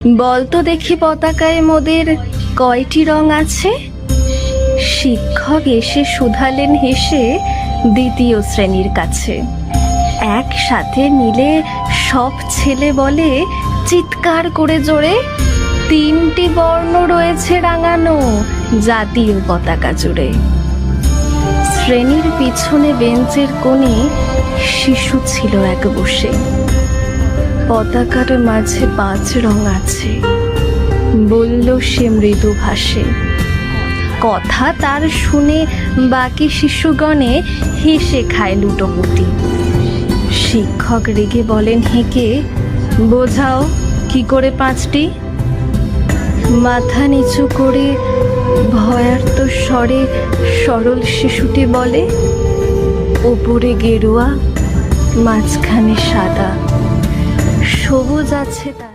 বলতো দেখি পতাকায় মোদের কয়টি রং আছে? শিক্ষক এসে শুধালেন হেসে দ্বিতীয় শ্রেণীর কাছে। একসাথে মিলে সব ছেলে বলে চিৎকার করে জোরে, 3টি বর্ণ রয়েছে রাঙানো জাতীয় পতাকা জুড়ে। শ্রেণীর পিছনে বেঞ্চের কোণে শিশু ছিল এক বসে। পতাকার মাঝে 5 রং আছে, বলল সে মৃদু ভাষে। কথা তার শুনে বাকি শিশুগণে হেসে খায় লুটোপুটি। শিক্ষক রেগে বলেন হেঁকে, বোঝাও কি করে 5টি? মাথা নিচু করে ভয়ার্ত স্বরে সরল শিশুটি বলে, ওপরে গেরুয়া, মাঝখানে সাদা, সবুজ আছে তার।